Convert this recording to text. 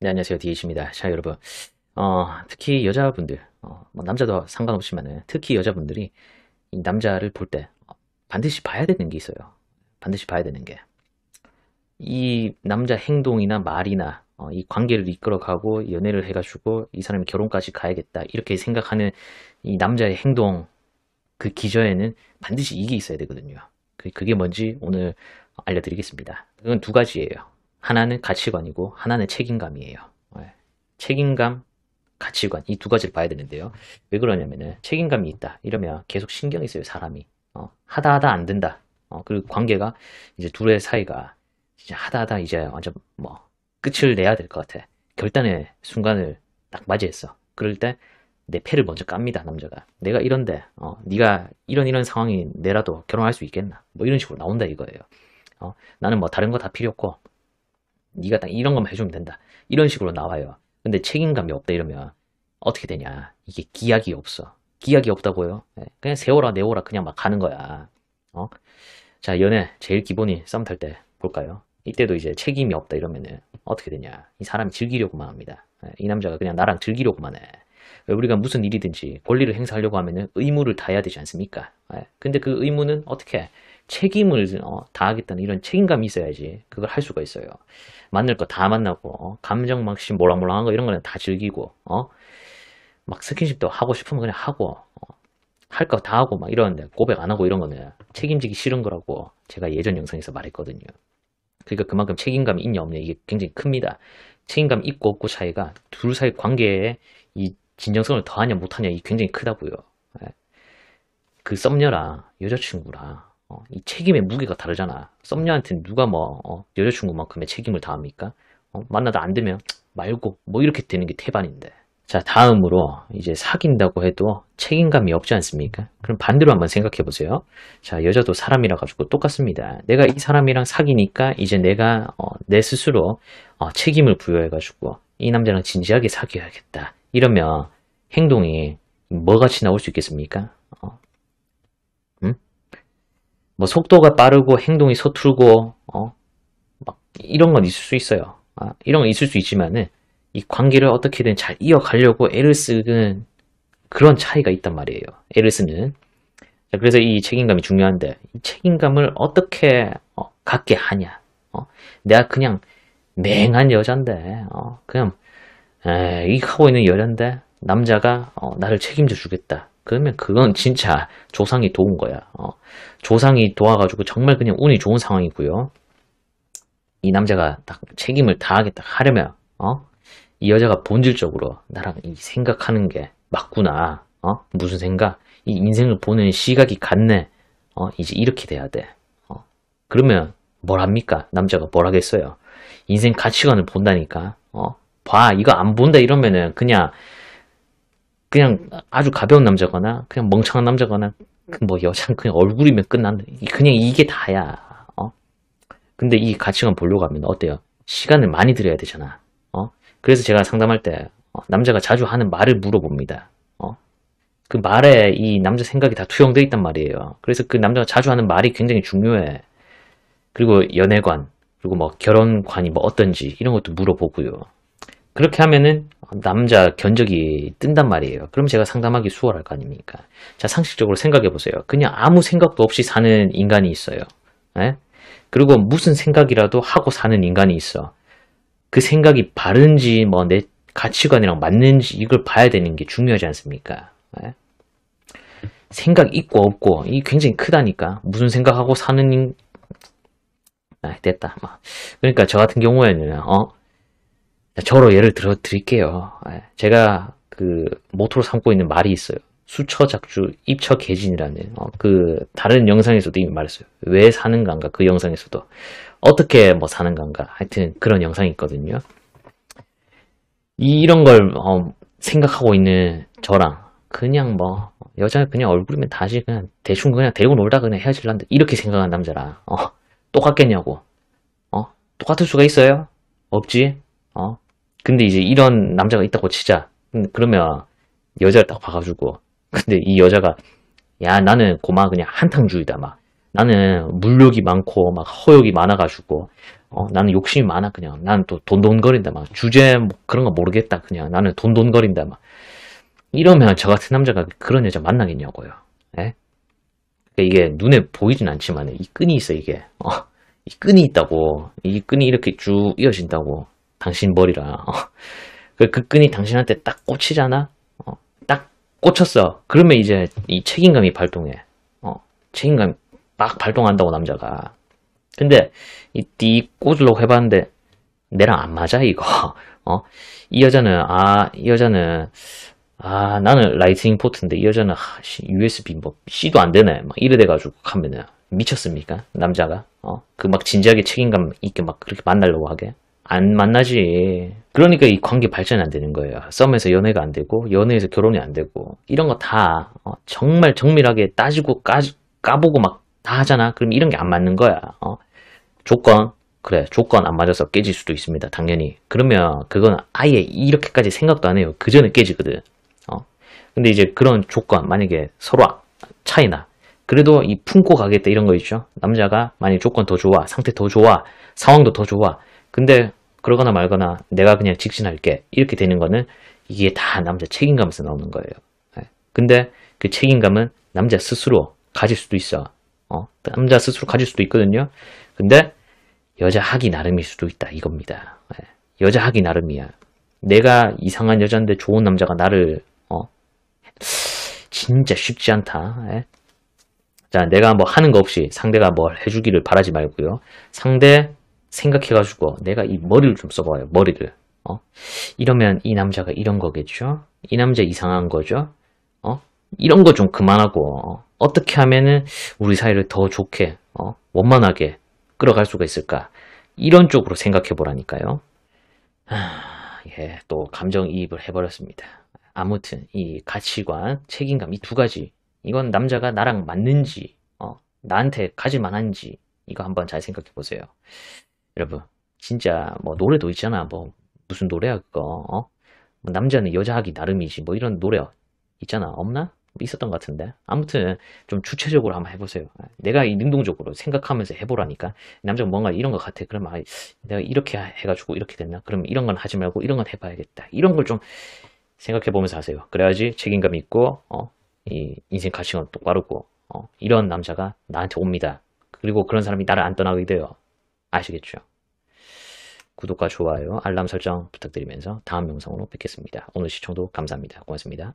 네, 안녕하세요. DH입니다. 자, 여러분. 특히 여자분들, 뭐 남자도 상관없지만은, 특히 여자분들이 이 남자를 볼 때 반드시 봐야 되는 게 있어요. 반드시 봐야 되는 게. 이 남자 행동이나 말이나, 이 관계를 이끌어가고 연애를 해가지고 이 사람이 결혼까지 가야겠다. 이렇게 생각하는 이 남자의 행동, 그 기저에는 반드시 이게 있어야 되거든요. 그게 뭔지 오늘 알려드리겠습니다. 그건 두 가지예요. 하나는 가치관이고 하나는 책임감이에요. 네. 책임감, 가치관 이 두 가지를 봐야 되는데요. 왜 그러냐면은 책임감이 있다 이러면 계속 신경이 써요 사람이. 하다 안 된다. 그리고 관계가 이제 둘의 사이가 진짜 하다 이제 완전 뭐 끝을 내야 될 것 같아. 결단의 순간을 딱 맞이했어. 그럴 때 내 패를 먼저 깝니다 남자가. 내가 이런데 네가 이런 상황이 내라도 결혼할 수 있겠나? 뭐 이런 식으로 나온다 이거예요. 나는 뭐 다른 거 다 필요 없고 네가 딱 이런 것만 해주면 된다. 이런 식으로 나와요. 근데 책임감이 없다 이러면 어떻게 되냐? 이게 기약이 없어. 기약이 없다고요? 그냥 세워라 내워라 그냥 막 가는 거야. 자, 연애 제일 기본이 썸 탈 때 볼까요? 이때도 이제 책임이 없다 이러면은 어떻게 되냐? 이 사람이 즐기려고만 합니다. 이 남자가 그냥 나랑 즐기려고만 해. 우리가 무슨 일이든지 권리를 행사하려고 하면은 의무를 다해야 되지 않습니까? 근데 그 의무는 어떻게 책임을 다하겠다는 이런 책임감이 있어야지 그걸 할 수가 있어요. 만날 거 다 만나고 감정 막 몰랑몰랑한 거 이런 거는 다 즐기고 막 스킨십도 하고 싶으면 그냥 하고 할 거 다 하고 막 이러는데 고백 안 하고 이런 거는 책임지기 싫은 거라고 제가 예전 영상에서 말했거든요. 그러니까 그만큼 책임감이 있냐 없냐 이게 굉장히 큽니다. 책임감 있고 없고 차이가 둘 사이 관계에 이 진정성을 더하냐 못하냐 이 굉장히 크다고요. 그 썸녀랑 여자친구랑 이 책임의 무게가 다르잖아. 썸녀한테는 누가 뭐 여자친구만큼의 책임을 다합니까? 만나다 안 되면 말고 뭐 이렇게 되는 게 태반인데. 자, 다음으로 이제 사귄다고 해도 책임감이 없지 않습니까? 그럼 반대로 한번 생각해 보세요. 자, 여자도 사람이라 가지고 똑같습니다. 내가 이 사람이랑 사귀니까 이제 내가 내 스스로 책임을 부여해 가지고 이 남자랑 진지하게 사귀어야겠다. 이러면 행동이 뭐같이 나올 수 있겠습니까? 음? 뭐 속도가 빠르고 행동이 서툴고 막 이런 건 있을 수 있어요. 이런 건 있을 수 있지만은 이 관계를 어떻게든 잘 이어가려고 애를 쓰는 그런 차이가 있단 말이에요. 애를 쓰는. 자, 그래서 이 책임감이 중요한데 이 책임감을 어떻게 갖게 하냐. 내가 그냥 맹한 여잔데 그냥 이 하고 있는 여잔데 남자가 나를 책임져 주겠다. 그러면 그건 진짜 조상이 도운 거야. 조상이 도와가지고 정말 그냥 운이 좋은 상황이고요. 이 남자가 딱 책임을 다하겠다 하려면 이 여자가 본질적으로 나랑 이 생각하는 게 맞구나. 무슨 생각? 이 인생을 보는 시각이 같네. 이제 이렇게 돼야 돼. 그러면 뭘 합니까? 남자가 뭘 하겠어요? 인생 가치관을 본다니까. 봐, 이거 안 본다 이러면은 그냥 아주 가벼운 남자거나 그냥 멍청한 남자거나 뭐 여자는 그냥 얼굴이면 끝난다. 그냥 이게 다야. 근데 이 가치관 보려고 하면 어때요? 시간을 많이 들여야 되잖아. 그래서 제가 상담할 때 남자가 자주 하는 말을 물어봅니다. 그 말에 이 남자 생각이 다 투영되어 있단 말이에요. 그래서 그 남자가 자주 하는 말이 굉장히 중요해. 그리고 연애관, 그리고 뭐 결혼관이 뭐 어떤지 이런 것도 물어보고요. 그렇게 하면은 남자 견적이 뜬단 말이에요. 그럼 제가 상담하기 수월할 거 아닙니까? 자, 상식적으로 생각해 보세요. 그냥 아무 생각도 없이 사는 인간이 있어요. 그리고 무슨 생각이라도 하고 사는 인간이 있어. 그 생각이 바른지 뭐 내 가치관이랑 맞는지 이걸 봐야 되는 게 중요하지 않습니까? 생각 있고 없고 이게 굉장히 크다니까. 무슨 생각하고 사는 됐다. 그러니까 저 같은 경우에는 저로 예를 들어 드릴게요. 제가 그 모토로 삼고 있는 말이 있어요. 수처작주 입처개진이라는 그 다른 영상에서도 이미 말했어요. 왜 사는 건가 그 영상에서도 어떻게 뭐 사는 건가 하여튼 그런 영상이 있거든요. 이런 걸 생각하고 있는 저랑 그냥 뭐 여자 그냥 얼굴이면 다시 그냥 대충 그냥 데리고 놀다 그냥 헤어질란다 이렇게 생각하는 남자랑 똑같겠냐고. 똑같을 수가 있어요? 없지. 근데 이제 이런 남자가 있다고 치자. 그러면 여자를 딱 봐가지고 근데 이 여자가 야 나는 고마 그냥 한탕주의다 막 나는 물욕이 많고 막 허욕이 많아가지고 나는 욕심이 많아, 그냥. 나는 또 돈돈거린다, 막. 주제, 뭐, 그런 거 모르겠다, 그냥. 나는 돈돈거린다, 막. 이러면 저 같은 남자가 그런 여자 만나겠냐고요. 예? 그러니까 이게 눈에 보이진 않지만, 이 끈이 있어, 이게. 이 끈이 있다고. 이 끈이 이렇게 쭉 이어진다고. 당신 머리랑. 그 끈이 당신한테 딱 꽂히잖아? 딱 꽂혔어. 그러면 이제 이 책임감이 발동해. 책임감이 막 발동한다고, 남자가. 근데 이 꽂으려고 해봤는데 내랑 안 맞아, 이거. 이 여자는 나는 라이트닝 포트인데 이 여자는 USB 뭐 C도 안 되네, 막 이래 돼가지고 하면은 미쳤습니까, 남자가? 그 막 진지하게 책임감 있게 막 그렇게 만나려고 하게 안 만나지. 그러니까 이 관계 발전이 안 되는 거예요. 썸에서 연애가 안 되고 연애에서 결혼이 안 되고, 이런 거 다 정말 정밀하게 따지고 까보고 막 다 하잖아. 그럼 이런 게 안 맞는 거야. 조건, 그래, 조건 안 맞아서 깨질 수도 있습니다, 당연히. 그러면 그건 아예 이렇게까지 생각도 안 해요. 그 전에 깨지거든. 근데 이제 그런 조건, 만약에 서로 차이나, 그래도 이 품고 가겠다, 이런 거 있죠. 남자가 만약 조건 더 좋아, 상태 더 좋아, 상황도 더 좋아. 근데 그러거나 말거나 내가 그냥 직진할게, 이렇게 되는 거는 이게 다 남자 책임감에서 나오는 거예요. 예. 근데 그 책임감은 남자 스스로 가질 수도 있어. 남자 스스로 가질 수도 있거든요. 근데 여자 하기 나름일 수도 있다, 이겁니다. 예. 여자 하기 나름이야. 내가 이상한 여자인데 좋은 남자가 나를 진짜 쉽지 않다. 예. 자, 내가 뭐 하는 거 없이 상대가 뭘 해주기를 바라지 말고요. 상대 생각해가지고 내가 이 머리를 좀 써봐요. 머리를. 이러면 이 남자가 이런 거겠죠? 이 남자 이상한 거죠? 이런 거 좀 그만하고, 어떻게 하면은 우리 사이를 더 좋게, 원만하게 끌어갈 수가 있을까? 이런 쪽으로 생각해 보라니까요. 예, 또 감정이입을 해버렸습니다. 아무튼 이 가치관, 책임감, 이 두 가지, 이건 남자가 나랑 맞는지, 나한테 가질 만한지, 이거 한번 잘 생각해 보세요. 여러분, 진짜 뭐 노래도 있잖아. 뭐 무슨 노래야 그거? 뭐 남자는 여자하기 나름이지, 뭐 이런 노래 있잖아. 없나? 있었던 것 같은데. 아무튼 좀 주체적으로 한번 해보세요. 내가 이 능동적으로 생각하면서 해보라니까. 남자가 뭔가 이런 것 같아. 그러면 내가 이렇게 해가지고 이렇게 됐나? 그럼 이런 건 하지 말고 이런 건 해봐야겠다. 이런 걸 좀 생각해 보면서 하세요. 그래야지 책임감 있고, 이 인생 가치관 똑바르고, 이런 남자가 나한테 옵니다. 그리고 그런 사람이 나를 안 떠나게 돼요. 아시겠죠? 구독과 좋아요, 알람 설정 부탁드리면서 다음 영상으로 뵙겠습니다. 오늘 시청도 감사합니다. 고맙습니다.